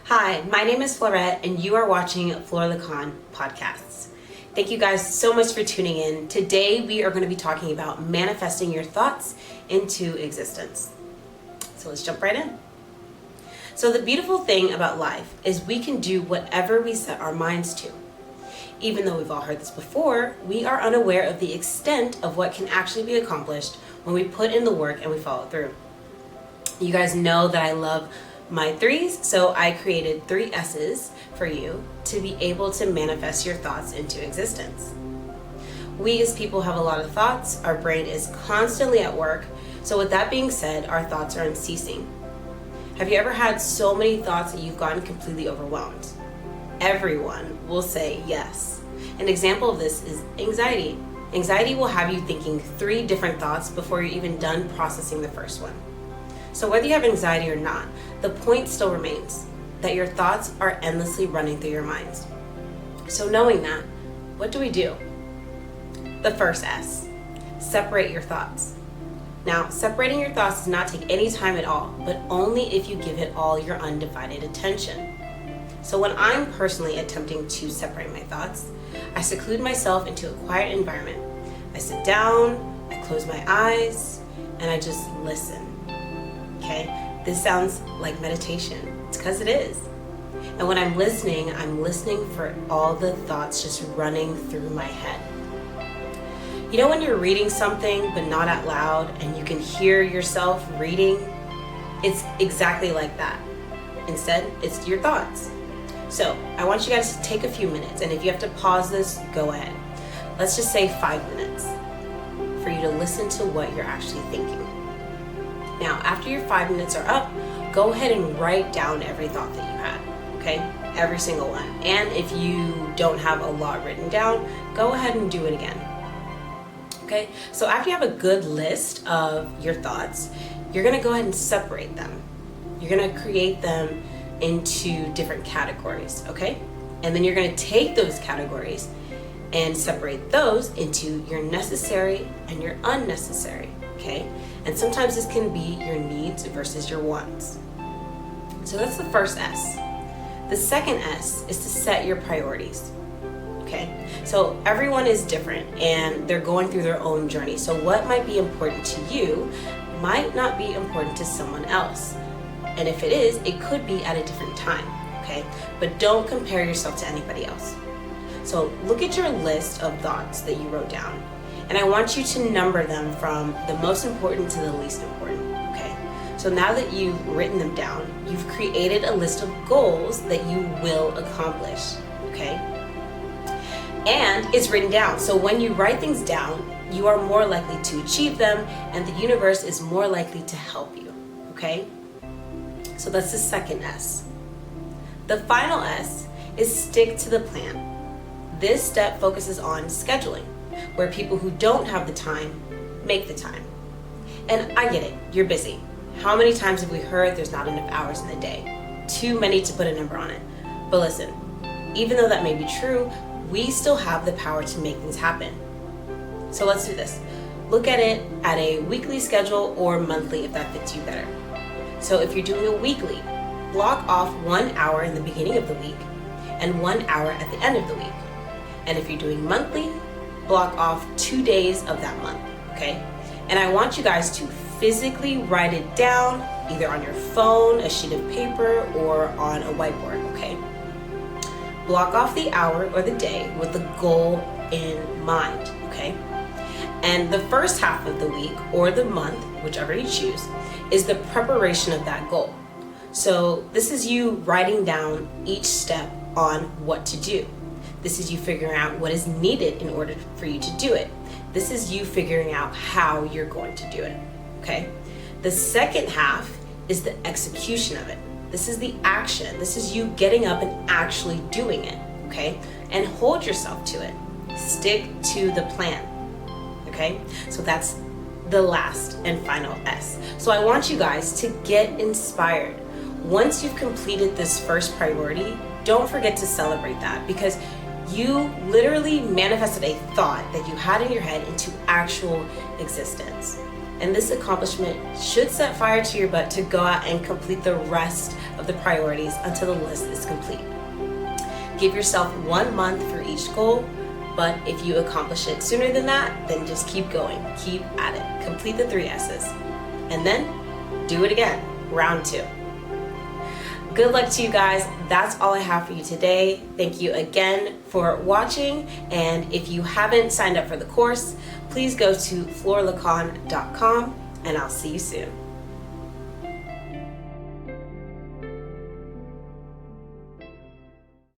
Hi, my name is Fleur, and you are watching Fleur Lecon Podcasts. Thank you guys so much for tuning in. Today we are going to be talking about manifesting your thoughts into existence. So let's jump right in. So the beautiful thing about life is we can do whatever we set our minds to. Even though we've all heard this before, we are unaware of the extent of what can actually be accomplished when we put in the work and we follow through. You guys know that I love my threes, so I created 3 S's for you to be able to manifest your thoughts into existence. We as people have a lot of thoughts. Our brain is constantly at work. So with that being said, our thoughts are unceasing. Have you ever had so many thoughts that you've gotten completely overwhelmed? Everyone will say yes. An example of this is anxiety. Anxiety will have you thinking 3 different thoughts before you're even done processing the first one. So whether you have anxiety or not, the point still remains that your thoughts are endlessly running through your minds. So knowing that, what do we do? The first S, separate your thoughts. Now, separating your thoughts does not take any time at all, but only if you give it all your undivided attention. So when I'm personally attempting to separate my thoughts, I seclude myself into a quiet environment. I sit down, I close my eyes, and I just listen. Okay? This sounds like meditation. It's because it is. And when I'm listening for all the thoughts just running through my head. You know when you're reading something but not out loud and you can hear yourself reading? It's exactly like that. Instead, it's your thoughts. So I want you guys to take a few minutes, and if you have to pause this, go ahead. Let's just say 5 minutes for you to listen to what you're actually thinking. Now, after your 5 minutes are up, go ahead and write down every thought that you had, okay? Every single one. And if you don't have a lot written down, go ahead and do it again. Okay, so after you have a good list of your thoughts, you're gonna go ahead and separate them. You're gonna create them into different categories, okay? And then you're gonna take those categories and separate those into your necessary and your unnecessary, okay? And sometimes this can be your needs versus your wants. So that's the first S. The second S is to set your priorities. Okay, so everyone is different and they're going through their own journey. So what might be important to you might not be important to someone else. And if it is, it could be at a different time, okay? But don't compare yourself to anybody else. So look at your list of thoughts that you wrote down. And I want you to number them from the most important to the least important, okay? So now that you've written them down, you've created a list of goals that you will accomplish, okay? And it's written down. So when you write things down, you are more likely to achieve them, and the universe is more likely to help you, okay? So that's the second S. The final S is stick to the plan. This step focuses on scheduling, where people who don't have the time make the time. And I get it, you're busy. How many times have we heard there's not enough hours in the day? Too many to put a number on it. But listen, even though that may be true, we still have the power to make things happen. So let's do this. Look at it at a weekly schedule or monthly if that fits you better. So if you're doing a weekly, block off 1 hour in the beginning of the week and 1 hour at the end of the week. And if you're doing monthly, block off 2 days of that month, okay? And I want you guys to physically write it down, either on your phone, a sheet of paper, or on a whiteboard, okay? Block off the hour or the day with the goal in mind, okay? And the first half of the week or the month, whichever you choose, is the preparation of that goal. So this is you writing down each step on what to do. This is you figuring out what is needed in order for you to do it. This is you figuring out how you're going to do it, okay? The second half is the execution of it. This is the action. This is you getting up and actually doing it, okay? And hold yourself to it. Stick to the plan, okay? So that's the last and final S. So I want you guys to get inspired. Once you've completed this first priority, don't forget to celebrate that, because you literally manifested a thought that you had in your head into actual existence. And this accomplishment should set fire to your butt to go out and complete the rest of the priorities until the list is complete. Give yourself 1 month for each goal, but if you accomplish it sooner than that, then just keep going, keep at it. Complete the 3 S's. And then do it again, round 2. Good luck to you guys. That's all I have for you today. Thank you again for watching. And if you haven't signed up for the course, please go to fleurlecon.com and I'll see you soon.